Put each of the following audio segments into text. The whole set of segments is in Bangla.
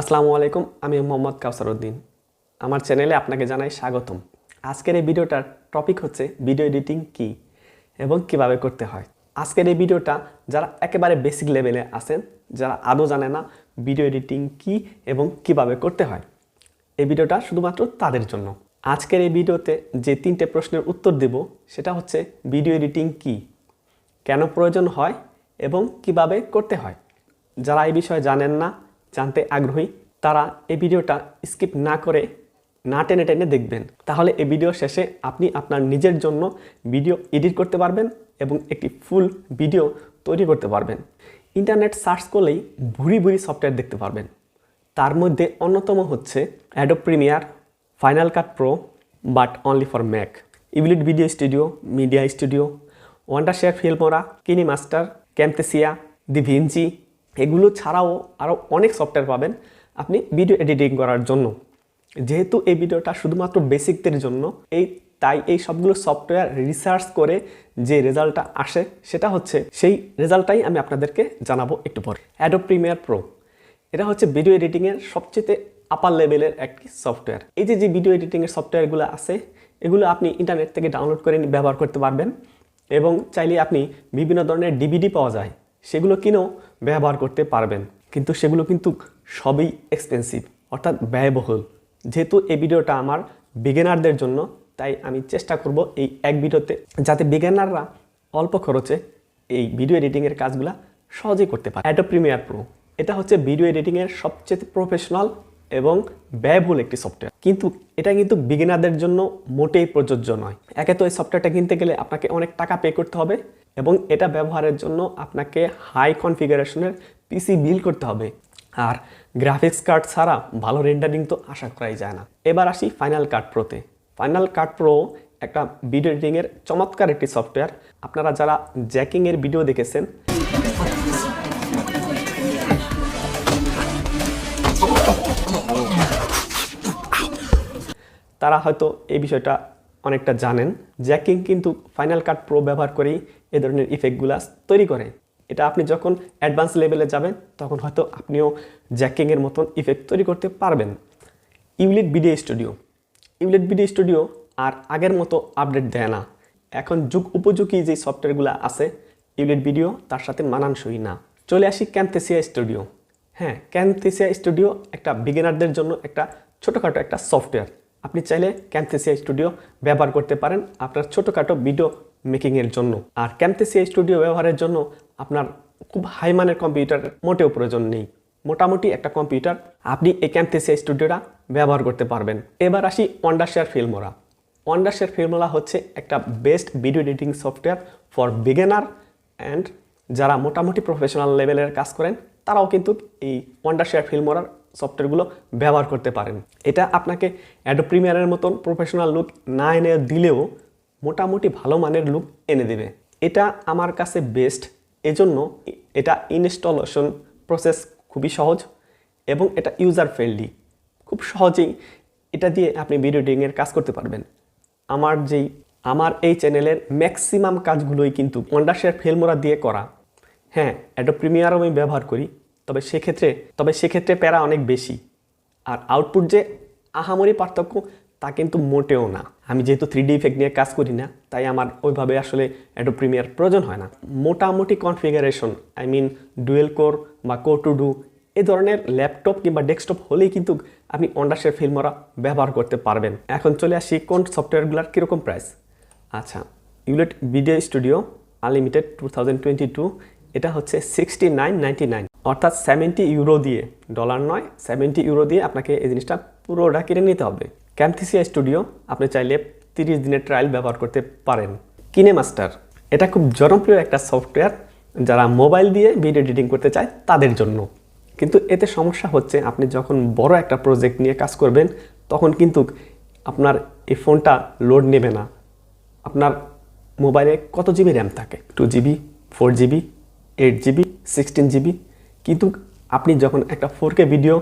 আসসালামু আলাইকুম, আমি মোহাম্মদ কাউসার উদ্দিন। আমার চ্যানেলে আপনাকে জানাই স্বাগতম। আজকের এই ভিডিওটার টপিক হচ্ছে ভিডিও এডিটিং কি এবং কিভাবে করতে হয়। আজকের এই ভিডিওটা যারা একেবারে বেসিক লেভেলে আছেন, যারা আদৌ জানে না ভিডিও এডিটিং কি এবং কিভাবে করতে হয়, এই ভিডিওটা শুধুমাত্র তাদের জন্য। আজকের এই ভিডিওতে যে 3টে প্রশ্নের উত্তর দেব সেটা হচ্ছে ভিডিও এডিটিং কি, কেন প্রয়োজন হয় এবং কিভাবে করতে হয়। যারা এই বিষয়ে জানেন না, জানতে আগ্রহী, তারা এই ভিডিওটা স্কিপ না করে না টেনে টেনে দেখবেন। তাহলে এই ভিডিও শেষে আপনি আপনার নিজের জন্য ভিডিও এডিট করতে পারবেন এবং একটি ফুল ভিডিও তৈরি করতে পারবেন। ইন্টারনেট সার্চ করলেই ভুরি ভুরি সফটওয়্যার দেখতে পারবেন। তার মধ্যে অন্যতম হচ্ছে Adobe Premiere, final cut pro but only for Mac, ইভিলিট video studio, media studio, Wondershare, Filmora, KineMaster, Camtasia, DaVinci. এগুলো ছাড়াও আরও অনেক সফটওয়্যার পাবেন আপনি ভিডিও এডিটিং করার জন্য। যেহেতু এই ভিডিওটা শুধুমাত্র বেসিকদের জন্য, তাই এই সবগুলো সফটওয়্যার রিসার্চ করে যে রেজাল্টটা আসে সেটা হচ্ছে সেই রেজাল্টটাই আমি আপনাদেরকে জানাবো একটু পরে। অ্যাডোব প্রিমিয়ার প্রো, এটা হচ্ছে ভিডিও এডিটিংয়ের সবচেয়ে আপার লেভেলের একটি সফটওয়্যার। এই যে ভিডিও এডিটিংয়ের সফটওয়্যারগুলো আছে, এগুলো আপনি ইন্টারনেট থেকে ডাউনলোড করে ব্যবহার করতে পারবেন এবং চাইলে আপনি বিভিন্ন ধরনের ডিভিডি পাওয়া যায়, সেগুলো কিনেও ব্যবহার করতে পারবেন। কিন্তু সেগুলো কিন্তু সবই এক্সপেন্সিভ, অর্থাৎ ব্যয়বহুল। যেহেতু এই ভিডিওটা আমার বিগিনারদের জন্য, তাই আমি চেষ্টা করব এই এক ভিডিওতে যাতে বিগিনাররা অল্প খরচে এই ভিডিও এডিটিংয়ের কাজগুলো সহজেই করতে পারে। অ্যাডোব প্রিমিয়ার প্রো, এটা হচ্ছে ভিডিও এডিটিংয়ের সবচেয়ে প্রফেশনাল এবং ব্যয়বহুল একটি সফটওয়্যার। কিন্তু এটা কিন্তু বিগিনারদের জন্য মোটেই প্রযোজ্য নয়। একে তো এই সফটওয়্যারটা কিনতে গেলে আপনাকে অনেক টাকা পে করতে হবে এবং এটা ব্যবহারের জন্য আপনাকে হাই কনফিগারেশনের পিসি বিল্ড করতে হবে। আর গ্রাফিক্স কার্ড ছাড়া ভালো রেন্ডারিং তো আশা করাই যায় না। এবার আসি ফাইনাল কাট প্রোতে। ফাইনাল কাট প্রো একটা ভিডিও এডিটিংয়ের চমৎকার একটি সফটওয়্যার। আপনারা যারা জ্যাকিংয়ের ভিডিও দেখেছেন, তারা হয়তো এই বিষয়টা অনেকটা জানেন। জ্যাকিং কিন্তু ফাইনাল কাট প্রো ব্যবহার করেই এ ধরনের ইফেক্টগুলো তৈরি করে। এটা আপনি যখন অ্যাডভান্স লেভেলে যাবেন তখন হয়তো আপনিও জ্যাকিংয়ের মতন ইফেক্ট তৈরি করতে পারবেন। ইভিলিট ভিডিও স্টুডিও আর আগের মতো আপডেট দেয় না। এখন যুগ উপযোগী যে সফটওয়্যারগুলো আছে ইভিলিট ভিডিও তার সাথে মানানসই না। চলে আসি ক্যামটেসিয়া স্টুডিও। হ্যাঁ, ক্যামটেসিয়া স্টুডিও একটা বিগিনারদের জন্য একটা ছোটোখাটো একটা সফটওয়্যার। আপনি চাইলে ক্যামটেসিয়া স্টুডিও ব্যবহার করতে পারেন আপনার ছোটোখাটো ভিডিও মেকিংয়ের জন্য। আর ক্যামটেসিয়া স্টুডিও ব্যবহারের জন্য আপনার খুব হাই মানের কম্পিউটারের মোটেও প্রয়োজন নেই। মোটামুটি একটা কম্পিউটার আপনি এই ক্যামটেসিয়া স্টুডিওটা ব্যবহার করতে পারবেন। এবার আসি ওয়ান্ডারশেয়ার ফিল্মোরা। ওয়ান্ডারশেয়ার ফিল্মোরা হচ্ছে একটা best video editing software for beginner and যারা মোটামুটি প্রফেশনাল লেভেলের কাজ করেন তারাও কিন্তু এই ওয়ান্ডারশেয়ার ফিল্মোরার সফটওয়্যারগুলো ব্যবহার করতে পারেন। এটা আপনাকে অ্যাডোব প্রিমিয়ারের মতন প্রফেশনাল লুক না এনে দিলেও মোটামুটি ভালো মানের লুক এনে দেবে। এটা আমার কাছে বেস্ট, এজন্য এটা ইনস্টলেশন প্রসেস খুবই সহজ এবং এটা ইউজার ফ্রেন্ডলি। খুব সহজেই এটা দিয়ে আপনি ভিডিও এডিটিংয়ের কাজ করতে পারবেন। আমার এই চ্যানেলের ম্যাক্সিমাম কাজগুলোই কিন্তু ওয়ান্ডারশেয়ার ফিল্মোরা দিয়ে করা। হ্যাঁ, অ্যাডোব প্রিমিয়ারও আমি ব্যবহার করি, তবে সেক্ষেত্রে প্যারা অনেক বেশি। আর আউটপুট যে আহামরি পার্থক্য তা কিন্তু মোটেও না। আমি যেহেতু 3D ইফেক্ট নিয়ে কাজ করি না, তাই আমার ওইভাবে আসলে অ্যাডোব প্রিমিয়ার প্রয়োজন হয় না। মোটামুটি কনফিগারেশন, ডুয়েল কোর বা কোর টু ডু এই ধরনের ল্যাপটপ কিংবা ডেস্কটপ হলেই কিন্তু আপনি ওয়ান্ডারশেয়ার ফিল্মোরা ব্যবহার করতে পারবেন। এখন চলে আসি কোন সফটওয়্যারগুলোর কীরকম প্রাইস। আচ্ছা, ইভিলিট ভিডিও স্টুডিও আনলিমিটেড 2022, এটা হচ্ছে 69.99, অর্থাৎ 70 ইউরো দিয়ে, ডলার নয়, 70 ইউরো দিয়ে আপনাকে এই জিনিসটা পুরোটা কিনে নিতে হবে। ক্যামটেসিয়া স্টুডিও আপনি চাইলে 30 দিনের ট্রায়াল ব্যবহার করতে পারেন। কিনেমাস্টার, এটা খুব জনপ্রিয় একটা সফটওয়্যার যারা মোবাইল দিয়ে ভিডিও এডিটিং করতে চায় তাদের জন্য। কিন্তু এতে সমস্যা হচ্ছে আপনি যখন বড় একটা প্রজেক্ট নিয়ে কাজ করবেন তখন কিন্তু আপনার এই ফোনটা লোড নেবে না। আপনার মোবাইলে কত জিবি র্যাম থাকে? 2 GB, 4 GB, 8 GB, 16 GB। কিন্তু আপনি যখন একটা 4K ভিডিও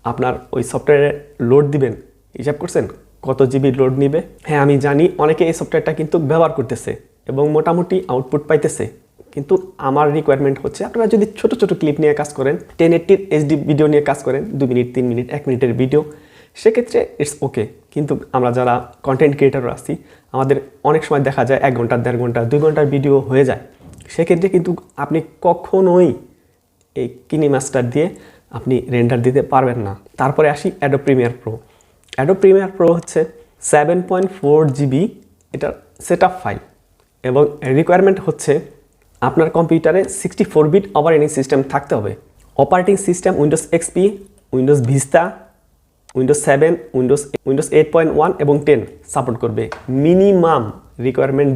আপনার ওই সফটওয়্যারে লোড দিবেন, হিসাব করছেন কত জিবি লোড নিবে? হ্যাঁ, আমি জানি অনেকে এই সফটওয়্যারটা কিন্তু ব্যবহার করতেছে এবং মোটামুটি আউটপুট পাইতেছে, কিন্তু আমার রিকোয়ারমেন্ট হচ্ছে আপনারা যদি ছোট ছোট ক্লিপ নিয়ে কাজ করেন, 1080 HD ভিডিও নিয়ে কাজ করেন, 2 মিনিট 3 মিনিট 1 মিনিটের ভিডিও, সেক্ষেত্রে ইটস ওকে। কিন্তু আমরা যারা কন্টেন্ট ক্রিয়েটার আছি, আমাদের অনেক সময় দেখা যায় 1 ঘন্টা 1.5 ঘন্টা 2 ঘন্টার ভিডিও হয়ে যায়। সেক্ষেত্রে কিন্তু আপনি কখনোই এই কিনেমাস্টার দিয়ে আপনি রেন্ডার দিতে পারবেন না। তারপরে আসি Adobe Premiere Pro. Adobe Premiere Pro হচ্ছে 7.4 GB এটার সেটআপ ফাইল, এবং রিকোয়ারমেন্ট হচ্ছে আপনার কম্পিউটারে 64 বিট অপারেটিং সিস্টেম থাকতে হবে। Operating system Windows XP, Windows vista, Windows 7, Windows 8.1 এবং 10 সাপোর্ট করবে। মিনিমাম রিকোয়ারমেন্ট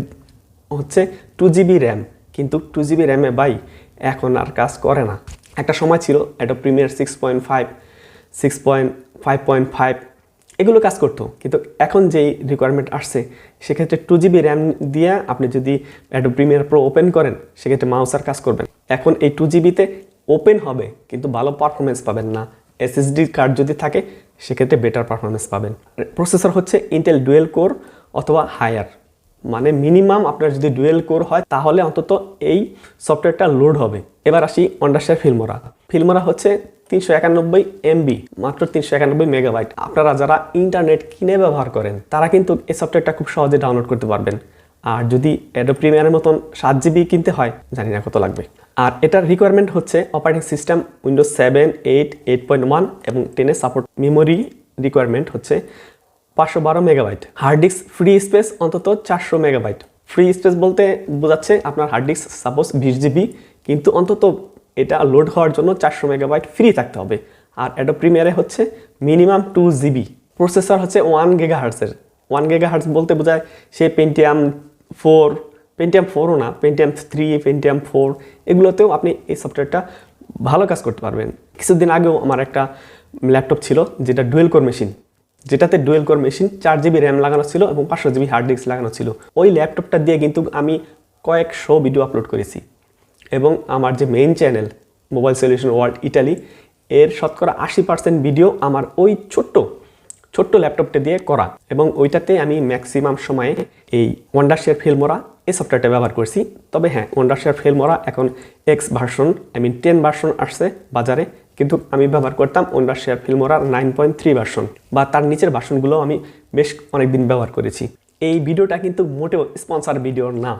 হচ্ছে 2 GB র্যাম, কিন্তু 2 GB র্যামে ভাই এখন আর কাজ করে না। একটা সময় ছিল অ্যাডোব প্রিমিয়ার 6.5, 5.5 এগুলো কাজ করতো, কিন্তু এখন যেই রিকোয়ারমেন্ট আসছে সেক্ষেত্রে 2 GB র্যাম দিয়ে আপনি যদি অ্যাডোব প্রিমিয়ার প্রো ওপেন করেন, সেক্ষেত্রে মাউস আর কাজ করবেন। এখন এই 2 GB-তে ওপেন হবে, কিন্তু ভালো পারফরমেন্স পাবেন না। SSD কার্ড যদি থাকে সেক্ষেত্রে বেটার পারফরমেন্স পাবেন। প্রসেসর হচ্ছে ইন্টেল ডুয়েল কোর অথবা হায়ার, মানে মিনিমাম আপনার যদি ডুয়েল কোর হয় তাহলে অন্তত এই সফটওয়্যারটা লোড হবে। এবার আসি অন্ডারশেয়ার ফিল্মোরা। ফিল্মোরা হচ্ছে 391 MB, মাত্র 391 মেগাবাইট। আপনারা যারা ইন্টারনেট কিনে ব্যবহার করেন তারা কিন্তু এই সফটওয়্যারটা খুব সহজে ডাউনলোড করতে পারবেন। আর যদি অ্যাডোব প্রিমিয়ারের মতন 7 GB কিনতে হয়, জানি না কত লাগবে। আর এটার রিকোয়ারমেন্ট হচ্ছে অপারেটিং সিস্টেম উইন্ডোজ 7, 8, 8.1 এবং 10 এর সাপোর্ট। মেমোরি রিকোয়ারমেন্ট হচ্ছে 512 megabyte. Hard disk free space অন্তত 400 মেগাবাইট। ফ্রি স্পেস বলতে বোঝাচ্ছে আপনার হার্ড ডিস্ক সাপোজ 20 GB, কিন্তু অন্তত এটা লোড হওয়ার জন্য 400 মেগাবাইট ফ্রি থাকতে হবে। আর অ্যাডোব প্রিমিয়ারে হচ্ছে মিনিমাম 2 GB। প্রসেসর হচ্ছে 1 GHz-এর। 1 GHz বলতে বোঝায় সে পেন্টিয়াম 4ও না, পেন্টিয়াম 3, পেন্টিয়াম 4 এগুলোতেও আপনি এই সফটওয়্যারটা ভালো কাজ করতে পারবেন। কিছুদিন আগেও আমার একটা ল্যাপটপ ছিল যেটা ডুয়েল কোর মেশিন, যেটাতে dual core machine 4 GB RAM লাগানো ছিল এবং 500 GB হার্ড ডিস্ক লাগানো ছিল। ওই ল্যাপটপটা দিয়ে কিন্তু আমি কয়েকশো ভিডিও আপলোড করেছি, এবং আমার যে main channel mobile solution world Italy, এর শতকরা 80% ভিডিও আমার ওই ছোট্ট ল্যাপটপটা দিয়ে করা, এবং ওইটাতে আমি ম্যাক্সিমাম সময়ে এই ওয়ান্ডারশেয়ার ফিল্মোরা এই সফটওয়্যারটা ব্যবহার করছি। তবে হ্যাঁ, ওয়ান্ডারশেয়ার ফিল্মোরা এখন X ভার্সন 10 ভার্সন আসছে বাজারে, কিন্তু আমি ব্যবহার করতাম ওয়ান্ডারশেয়ার ফিল্মোরার 9.3 ভার্সন বা তার নিচের ভার্সনগুলো আমি বেশ অনেকদিন ব্যবহার করেছি। এই ভিডিওটা কিন্তু মোটেও স্পন্সর ভিডিও না।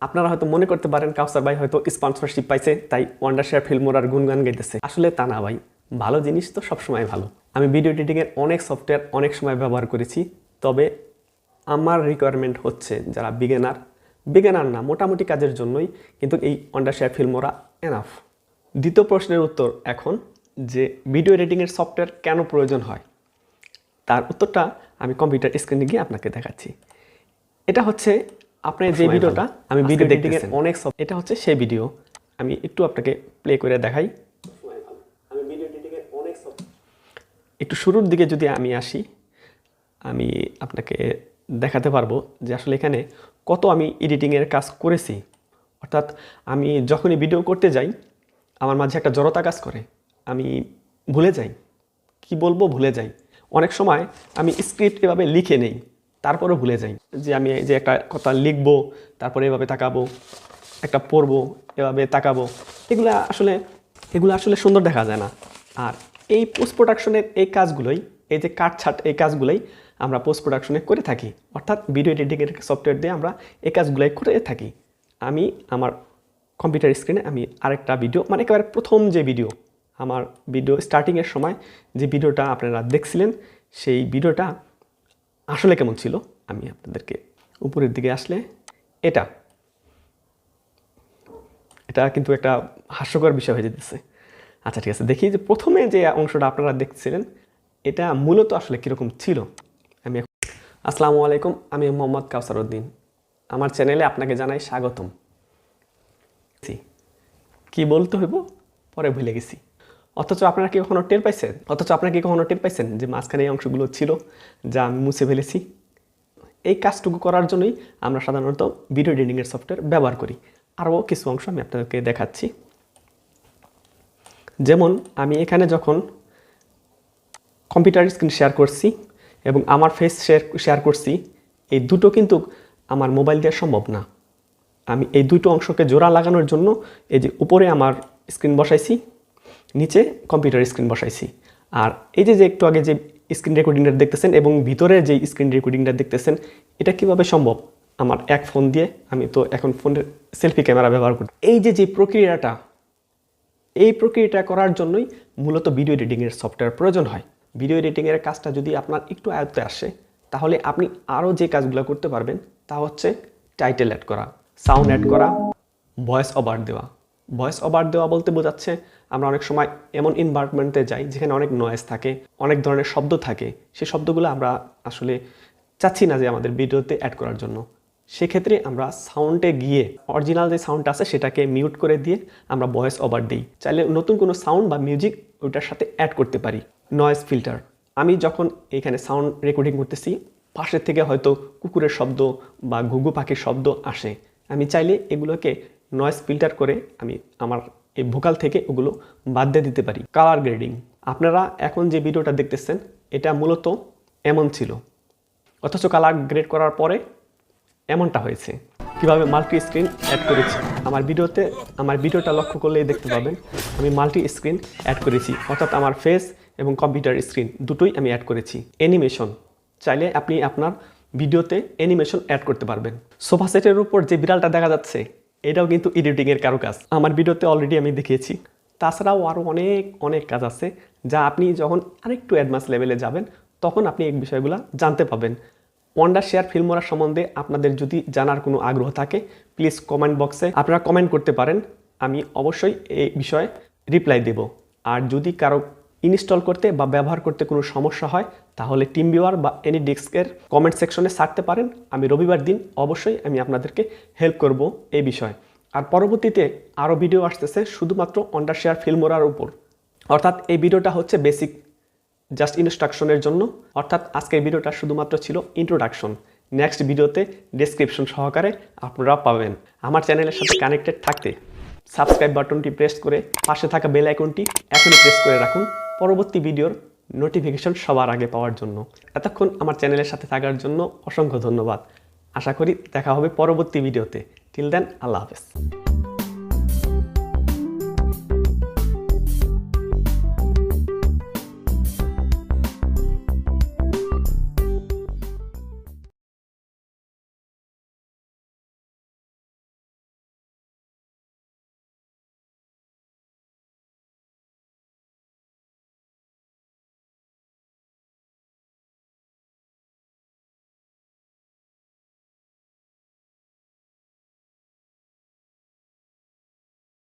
আপনারা হয়তো মনে করতে পারেন কাউসার ভাই হয়তো স্পন্সরশিপ পাইছে তাই ওয়ান্ডারশেয়ার ফিল্মোরার গুণগান গাইতেছে। আসলে তা না ভাই, ভালো জিনিস তো সবসময় ভালো। আমি ভিডিও এডিটিংয়ের অনেক সফটওয়্যার অনেক সময় ব্যবহার করেছি, তবে আমার রিকোয়ারমেন্ট হচ্ছে যারা বিগিনার না, মোটামুটি কাজের জন্যই কিন্তু এই ওয়ান্ডারশেয়ার ফিল্মোরা এনাফ। দ্বিতীয় প্রশ্নের উত্তর এখন, যে ভিডিও এডিটিংয়ের সফটওয়্যার কেন প্রয়োজন হয়, তার উত্তরটা আমি কম্পিউটার স্ক্রিনে গিয়ে আপনাকে দেখাচ্ছি। এটা হচ্ছে আপনার যে ভিডিওটা আমি ভিডিও এডিটিংয়ের অনেক এটা হচ্ছে সেই ভিডিও। আমি একটু আপনাকে প্লে করে দেখাই। আমি ভিডিও এডিটিংয়ের অনেক একটু শুরুর দিকে যদি আমি আসি, আমি আপনাকে দেখাতে পারবো যে আসলে এখানে কত আমি এডিটিংয়ের কাজ করেছি। অর্থাৎ আমি যখনই ভিডিও করতে যাই আমার মাঝে একটা জড়তা কাজ করে, আমি ভুলে যাই কি বলবো, ভুলে যাই। অনেক সময় আমি স্ক্রিপ্ট এভাবে লিখে নেই, তারপরেও ভুলে যাই যে আমি যে একটা কথা লিখবো, তারপরে এভাবে তাকাবো, একটা পড়বো, এভাবে তাকাবো। এগুলো আসলে সুন্দর দেখা যায় না। আর এই পোস্ট প্রোডাকশনের এই কাজগুলোই, এই যে কাটছাট এই কাজগুলোই আমরা পোস্ট প্রোডাকশনে করে থাকি। অর্থাৎ ভিডিও এডিটিংয়ের সফটওয়্যার দিয়ে আমরা এই কাজগুলোই করে থাকি। আমি আমার কম্পিউটার স্ক্রিনে আমি আরেকটা ভিডিও, মানে একেবারে প্রথম যে ভিডিও, আমার ভিডিও স্টার্টিংয়ের সময় যে ভিডিওটা আপনারা দেখছিলেন, সেই ভিডিওটা আসলে কেমন ছিল আমি আপনাদেরকে উপরের দিকে আসলে এটা কিন্তু একটা হাস্যকর বিষয় হয়ে যেতেছে। আচ্ছা ঠিক আছে, দেখি যে প্রথমে যে অংশটা আপনারা দেখছিলেন এটা মূলত আসলে কীরকম ছিল। আসসালামু আলাইকুম, আমি মোহাম্মদ কাউসার উদ্দিন। আমার চ্যানেলে আপনাকে জানাই স্বাগতম। কি বলতে হইব পরে ভুলে গেছি। অথচ আপনারা কি কখনো টের পাইছেন যে মাঝখানে এই অংশগুলো ছিল যা আমি মুছে ফেলেছি? এই কাজটুকু করার জন্যই আমরা সাধারণত ভিডিও এডিটিংয়ের সফটওয়্যার ব্যবহার করি। আরও কিছু অংশ আমি আপনাদেরকে দেখাচ্ছি। যেমন আমি এখানে যখন কম্পিউটার স্ক্রিন শেয়ার করছি এবং আমার ফেস শেয়ার করছি, এই দুটো কিন্তু আমার মোবাইল দেওয়া সম্ভব না। আমি এই দুটো অংশকে জোড়া লাগানোর জন্য এই যে উপরে আমার স্ক্রিন বসাইছি, নিচে কম্পিউটার স্ক্রিন বসাইছি। আর এই যে একটু আগে যে স্ক্রিন রেকর্ডিংটা দেখতেছেন এবং ভিতরে যে স্ক্রিন রেকর্ডিংটা দেখতেছেন, এটা কিভাবে সম্ভব? আমার এক ফোন দিয়ে, আমি তো এখন ফোনের সেলফি ক্যামেরা ব্যবহার করি। এই যে প্রক্রিয়াটা, এই প্রক্রিয়াটা করার জন্যই মূলত ভিডিও এডিটিংয়ের সফটওয়্যার প্রয়োজন হয়। ভিডিও এডিটিংয়ের কাজটা যদি আপনার একটু আয়ত্তে আসে, তাহলে আপনি আরও যে কাজগুলো করতে পারবেন তা হচ্ছে টাইটেল অ্যাড করা, সাউন্ড অ্যাড করা, ভয়েস ওভার দেওয়া। ভয়েস ওভার দেওয়া বলতে বোঝাচ্ছে আমরা অনেক সময় এমন এনভায়রনমেন্টে যাই যেখানে অনেক নয়েজ থাকে, অনেক ধরনের শব্দ থাকে, সেই শব্দগুলো আমরা আসলে চাচ্ছি না যে আমাদের ভিডিওতে অ্যাড করার জন্য। সেক্ষেত্রে আমরা সাউন্ডে গিয়ে অরিজিনাল যে সাউন্ডটা আছে সেটাকে মিউট করে দিয়ে আমরা ভয়েস ওভার দিই। চাইলে নতুন কোনো সাউন্ড বা মিউজিক ওইটার সাথে অ্যাড করতে পারি। নয়েজ ফিল্টার, আমি যখন এখানে সাউন্ড রেকর্ডিং করতেছি, পাশের থেকে হয়তো কুকুরের শব্দ বা ঘুঘু পাখির শব্দ আসে, আমি চাইলে এগুলোকে নয়েজ ফিল্টার করে আমি আমার এই ভোকাল থেকে ওগুলো বাদ দিয়ে দিতে পারি। কালার গ্রেডিং, আপনারা এখন যে ভিডিওটা দেখতেছেন এটা মূলত এমন ছিল, অথচ কালার গ্রেড করার পরে এমনটা হয়েছে। কিভাবে মাল্টি স্ক্রিন অ্যাড করেছি আমার ভিডিওতে, আমার ভিডিওটা লক্ষ্য করলেই দেখতে পাবেন আমি মাল্টি স্ক্রিন অ্যাড করেছি, অর্থাৎ আমার ফেস এবং কম্পিউটার স্ক্রিন দুটোই আমি অ্যাড করেছি। অ্যানিমেশন, চাইলে আপনি আপনার ভিডিওতে অ্যানিমেশন অ্যাড করতে পারবেন। সোফা সেটের উপর যে বিড়ালটা দেখা যাচ্ছে, এটাও কিন্তু এডিটিংয়ের কারো কাজ, আমার ভিডিওতে অলরেডি আমি দেখিয়েছি। তাছাড়াও আরও অনেক কাজ আছে যা আপনি যখন আরেকটু অ্যাডভান্স লেভেলে যাবেন তখন আপনি এই বিষয়গুলো জানতে পাবেন। ওয়ান্ডারশেয়ার ফিল্মোরা সম্বন্ধে আপনাদের যদি জানার কোনো আগ্রহ থাকে, প্লিজ কমেন্ট বক্সে আপনারা কমেন্ট করতে পারেন, আমি অবশ্যই এই বিষয়ে রিপ্লাই দেব। আর যদি কারো ইনস্টল করতে বা ব্যবহার করতে কোনো সমস্যা হয়, তাহলে টিম ভিউয়ার বা এনি ডেস্কের কমেন্ট সেকশনে ছাড়তে পারেন। আমি রবিবার দিন অবশ্যই আমি আপনাদেরকে হেল্প করব এই বিষয়ে। আর পরবর্তীতে আরও ভিডিও আসতেছে শুধুমাত্র ওয়ান্ডারশেয়ার ফিল্মোরার উপর, অর্থাৎ এই ভিডিওটা হচ্ছে বেসিক জাস্ট ইনস্ট্রাকশনের জন্য, অর্থাৎ আজকের ভিডিওটা শুধুমাত্র ছিল ইন্ট্রোডাকশন। নেক্সট ভিডিওতে ডেসক্রিপশন সহকারে আপনারা পাবেন। আমার চ্যানেলের সাথে কানেক্টেড থাকতে সাবস্ক্রাইব বাটনটি প্রেস করে পাশে থাকা বেল আইকনটি এখনই প্রেস করে রাখুন পরবর্তী ভিডিওর নোটিফিকেশন সবার আগে পাওয়ার জন্য। এতক্ষণ আমার চ্যানেলের সাথে থাকার জন্য অসংখ্য ধন্যবাদ। আশা করি দেখা হবে পরবর্তী ভিডিওতে। টিল দেন, আল্লাহ হাফেজ।